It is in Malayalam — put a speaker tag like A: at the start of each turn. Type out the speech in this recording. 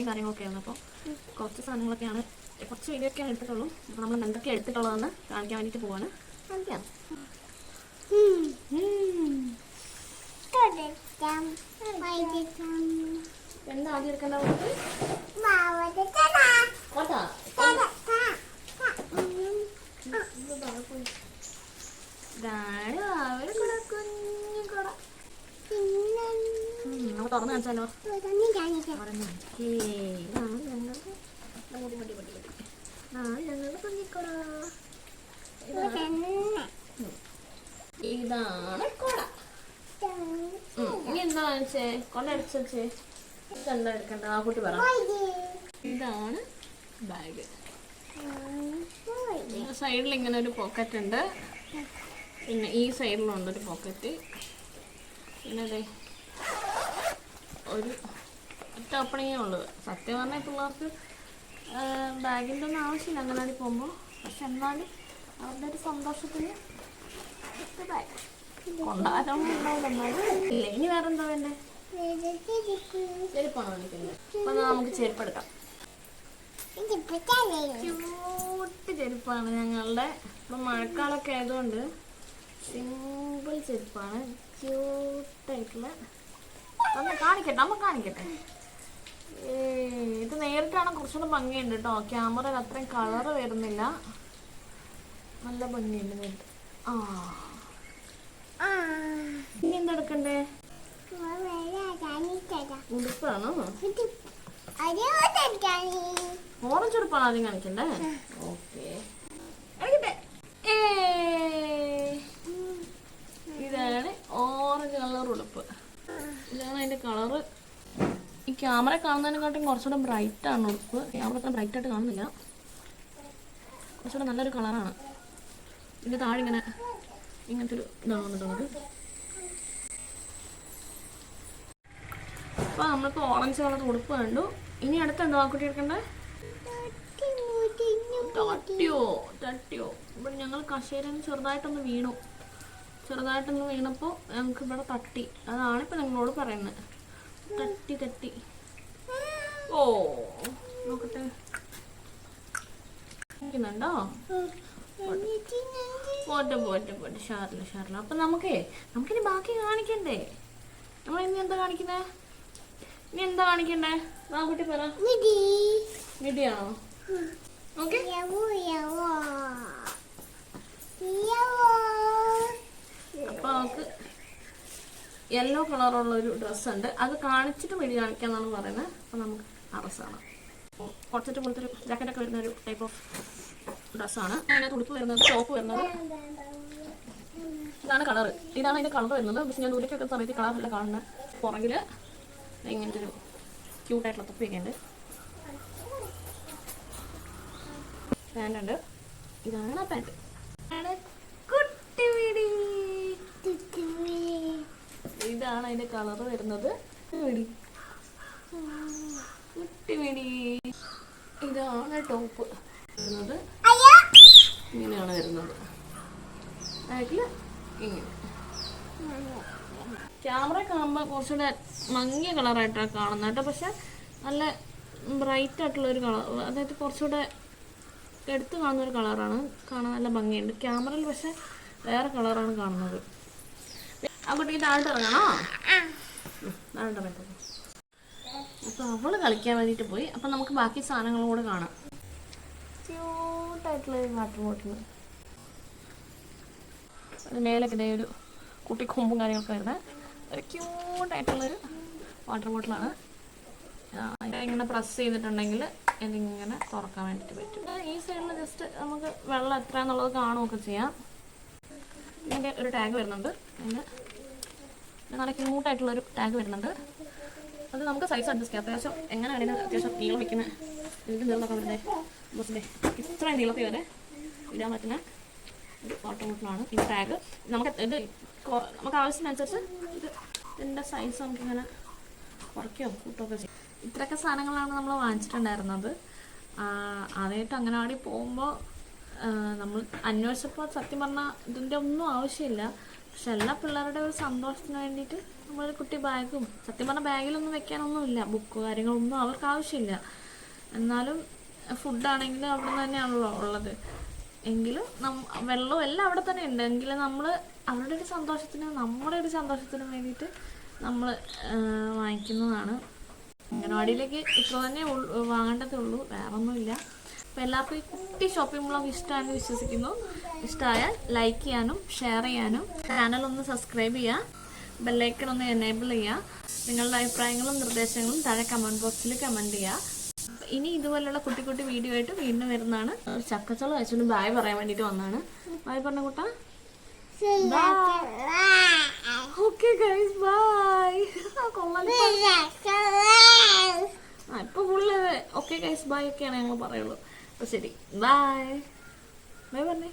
A: കാര്യങ്ങളൊക്കെയാണ്. അപ്പോൾ കുറച്ച് സാധനങ്ങളൊക്കെയാണ്, കുറച്ച് വീഡിയോ ഒക്കെയാണ് എടുത്തിട്ടുള്ളൂ. അപ്പോൾ നമ്മൾ എന്തൊക്കെയാണ് എടുത്തിട്ടുള്ളതെന്ന് കാണിക്കാൻ വേണ്ടിയിട്ട് പോവാണ്. കാണിക്കാം. എന്താ ആദ്യം എടുക്കേണ്ട? നമുക്ക് തുറന്ന് കാണിച്ചാലോ? ഞങ്ങളുടെ കുഞ്ഞിക്കുട. ഇതാണ് കുട. ഇനി എന്താ കാണിച്ചേ? കൊണ്ടടിച്ചേ. ഇതെന്താ എടുക്കണ്ട? ആ കുട്ടി പറ. ഇതാണ് ബാഗ്. സൈഡിൽ ഇങ്ങനെ ഒരു പോക്കറ്റ് ഉണ്ട്, പിന്നെ ഈ സൈഡിലുണ്ട് ഒരു പോക്കറ്റ്, പിന്നെ അതെ ഒരു ഒറ്റ ഓപ്പണിങ്ങേ ഉള്ളത്. സത്യം പറഞ്ഞാൽ പിള്ളേർക്ക് ബാഗിൻ്റെ ഒന്നും ആവശ്യമില്ല അങ്ങനാടി പോകുമ്പോൾ. പക്ഷെ എന്നാലും അവരുടെ ഒരു സന്തോഷത്തിന് ബാഗ് കൊണ്ടാകാനൊന്നും ഉണ്ടാവില്ല. എന്നാലും ഇല്ല. ഇനി വേറെ എന്താ വേണ്ടേ? ചെരുപ്പാണോ കാണിക്കുന്നത്? അപ്പൊ നമുക്ക് ചെരുപ്പ് എടുക്കാം. ക്യൂട്ട് ചെരുപ്പാണ് ഞങ്ങളുടെ. ഇപ്പം മഴക്കാലമൊക്കെ ആയതുകൊണ്ട് സിമ്പിൾ ചെരുപ്പാണ്. ക്യൂട്ടായിട്ടുള്ള. കാണിക്കട്ടെ, അമ്മ കാണിക്കട്ടെ. ഇത് നേരിട്ടാണ് കുറച്ചുകൂടെ ഭംഗിയുണ്ട് കേട്ടോ. ക്യാമറയിൽ അത്രയും കളറ് വരുന്നില്ല. നല്ല ഭംഗിയുണ്ട് നേരിട്ട്. ഇനി എന്തെടുക്കണ്ടേ? ഉടുപ്പാണോ? ഓറഞ്ച് ഉടുപ്പാണ് ആദ്യം കാണിക്കണ്ടേ? ഓക്കെ, ഇതാണ് ഓറഞ്ച് കളർ ഉടുപ്പ്. ഇതാണ് അതിന്റെ കളറ്. ഈ ക്യാമറ കാണുന്നതിനെക്കാട്ടും കുറച്ചുകൂടെ ബ്രൈറ്റ് ആണ് ഉടുപ്പ്. ക്യാമറ അത്ര ബ്രൈറ്റ് ആയിട്ട് കാണുന്നില്ല. കുറച്ചുകൂടെ നല്ലൊരു കളറാണ്. ഇതിന്റെ താഴെ ഇങ്ങനെ ഇങ്ങനത്തെ ഒരു ഇതാണ് വന്നിട്ടുള്ളത്. അപ്പൊ നമ്മളിപ്പോ ഓറഞ്ച് കളർ ഉടുപ്പ് കണ്ടു. ഇനി അടുത്ത് എന്താ കുട്ടി എടുക്കണ്ടേ? തട്ടിയോ. ഇവിടെ ഞങ്ങൾ കസേരയിൽ ചെറുതായിട്ടൊന്ന് വീണപ്പോൾ ഞങ്ങൾക്ക് ഇവിടെ തട്ടി. അതാണ് ഇപ്പൊ നിങ്ങളോട് പറയുന്നത്. തട്ടി. ഓ നോക്കട്ടെ, ണ്ടോ? പോട്ടെ. ഷാറില്ല. അപ്പൊ നമുക്കിനി ബാക്കി കാണിക്കണ്ടേ? നമ്മൾ ഇനി എന്താ കാണിക്കണ്ടേ? കുട്ടി പറ. മിഡിയാണോ? ഓക്കെ. അപ്പൊ നമുക്ക് യെല്ലോ കളറുള്ള ഒരു ഡ്രസ്സ് ഉണ്ട്. അത് കാണിച്ചിട്ട് മിഡി കാണിക്കാന്നാണ് പറയുന്നത്. അപ്പൊ നമുക്ക് ആ ഡ്രസ്സാണ്. കുറച്ചിട്ട് പോലത്തെ ജാക്കറ്റൊക്കെ വരുന്ന ഒരു ടൈപ്പ് ഓഫ് ഡ്രസ്സാണ്. അതിനകത്ത് ഉടുപ്പ് വരുന്നത്, ടോപ്പ് വരുന്നത്. ഇതാണ് കളർ. ഇതാണ് അതിന്റെ കളർ വരുന്നത്. പക്ഷെ ഞാൻ ദൂരേക്ക് വെക്കുന്ന സമയത്ത് കളറില്ല കാണുന്നത്. പുറകില് ഇങ്ങനത്തെ ഒരു ക്യൂട്ടായിട്ടുള്ള തൊപ്പിയൊക്കെ ഉണ്ട്. പാൻ്റ് ഉണ്ട്. ഇതാണ് ആ പാൻറ്. ഇതാണ് അതിന്റെ കളർ വരുന്നത്. ഇതാണ് ടോപ്പ് വരുന്നത്. ഇങ്ങനെയാണ് വരുന്നത്. ഇങ്ങനെ ക്യാമറ കാണുമ്പോൾ കുറച്ചുകൂടെ മങ്ങിയ കളറായിട്ടാണ് കാണുന്നത് കേട്ടോ. പക്ഷെ നല്ല ബ്രൈറ്റ് ആയിട്ടുള്ള ഒരു കളർ, അതായത് കുറച്ചുകൂടെ എടുത്ത് കാണുന്ന ഒരു കളറാണ്. കാണാൻ നല്ല ഭംഗിയുണ്ട്. ക്യാമറയിൽ പക്ഷെ വേറെ കളറാണ് കാണുന്നത്. ആ കുട്ടിക്ക് താഴോട്ട് ഇറങ്ങണോ? താഴോട്ട് ഇറങ്ങി. അപ്പൊ അവള് കളിക്കാൻ വേണ്ടിട്ട് പോയി. അപ്പൊ നമുക്ക് ബാക്കി സാധനങ്ങളും കൂടെ കാണാം. ക്യൂട്ടായിട്ടുള്ള ഒരു വാട്ടർ ബോട്ടിൽ. മേലൊക്കെ ഇതേ ഒരു കുട്ടി കൊമ്പും കാര്യങ്ങളൊക്കെ വരുന്നത് ഒരു ക്യൂട്ടായിട്ടുള്ളൊരു വാട്ടർ ബോട്ടിലാണ്. ഇങ്ങനെ പ്രസ് ചെയ്തിട്ടുണ്ടെങ്കിൽ ഇതിങ്ങനെ തുറക്കാൻ വേണ്ടിയിട്ട് പറ്റും. ഈ സൈഡിൽ ജസ്റ്റ് നമുക്ക് വെള്ളം എത്ര എന്നുള്ളത് കാണുകയൊക്കെ ചെയ്യാം. ഇതിൻ്റെ ഒരു ടാഗ് വരുന്നുണ്ട്. അതിന് നല്ല ക്യൂട്ടായിട്ടുള്ളൊരു ടാഗ് വരുന്നുണ്ട്. അത് നമുക്ക് സൈസ് അഡ്ജസ്റ്റ് ചെയ്യാം. അത്യാവശ്യം എങ്ങനെ വേണമെങ്കിലും അത്യാവശ്യം നീളം വയ്ക്കുന്ന ഇതിൻ്റെ നീളമൊക്കെ വരുന്നത് ബസ്സിൻ്റെ ഇത്രയും നീളത്തിൽ വരെ ഇടാൻ പറ്റുന്ന ഒരു വാട്ടർ ബോട്ടിലാണ് ഈ ടാഗ്. നമുക്ക് ആവശ്യത്തിനനുസരിച്ച് ഇതിൻ്റെ സൈസ് നമുക്കിങ്ങനെ കുറയ്ക്കുകയോ കൂട്ടുകയൊക്കെ ചെയ്യും. ഇത്രയൊക്കെ സാധനങ്ങളാണ് നമ്മൾ വാങ്ങിച്ചിട്ടുണ്ടായിരുന്നത്. ആദ്യമായിട്ട് അംഗനവാടി പോകുമ്പോൾ നമ്മൾ അന്വേഷിച്ചപ്പോൾ സത്യം പറഞ്ഞാൽ ഇതിൻ്റെ ഒന്നും ആവശ്യമില്ല. പക്ഷെ എല്ലാ പിള്ളേരുടെ ഒരു സന്തോഷത്തിന് വേണ്ടിയിട്ട് നമ്മളൊരു കുട്ടി ബാഗും, സത്യം പറഞ്ഞാൽ ബാഗിലൊന്നും വെക്കാനൊന്നുമില്ല, ബുക്ക് കാര്യങ്ങളൊന്നും അവർക്ക് ആവശ്യമില്ല. എന്നാലും ഫുഡാണെങ്കിലും അവിടെ നിന്ന് തന്നെയാണല്ലോ ഉള്ളത്. എങ്കിലും വെള്ളവും എല്ലാം അവിടെ തന്നെ ഉണ്ട്. എങ്കിലും നമ്മൾ അവരുടെ ഒരു സന്തോഷത്തിനും നമ്മുടെ ഒരു സന്തോഷത്തിനും വേണ്ടിയിട്ട് നമ്മൾ വാങ്ങിക്കുന്നതാണ്. അംഗനവാടിയിലേക്ക് ഇത്ര തന്നെ വാങ്ങേണ്ടതേ ഉള്ളൂ, വേറെ ഒന്നുമില്ല. അപ്പോൾ എല്ലാവർക്കും ഈ കുട്ടി ഷോപ്പിംഗ് ബ്ലോഗ് ഇഷ്ടമാണെന്ന് വിശ്വസിക്കുന്നു. ഇഷ്ടമായാൽ ലൈക്ക് ചെയ്യാനും ഷെയർ ചെയ്യാനും ചാനലൊന്ന് സബ്സ്ക്രൈബ് ചെയ്യുക, ബെല്ലൈക്കൺ ഒന്ന് എനേബിൾ ചെയ്യുക. നിങ്ങളുടെ അഭിപ്രായങ്ങളും നിർദ്ദേശങ്ങളും താഴെ കമൻറ്റ് ബോക്സിൽ കമൻറ്റ് ചെയ്യുക. ഇനി ഇതുപോലുള്ള കുട്ടി കുട്ടി വീഡിയോ ആയിട്ട് വീണ്ടും വരുന്നതാണ്. ഒരു ചക്കച്ചോള വെച്ചുകൊണ്ട് ബായ് പറയാൻ വേണ്ടിയിട്ട് വന്നതാണ്. ബായ് പറഞ്ഞ കൂട്ടാ. Okay guys, bye. ഇപ്പൊ ഫുള്ള് ഓക്കെ ഗൈസ് ബൈ ഒക്കെയാണ് ഞങ്ങൾ പറയുള്ളൂ. അപ്പൊ ശരി, ബൈ. ബൈ പറഞ്ഞേ.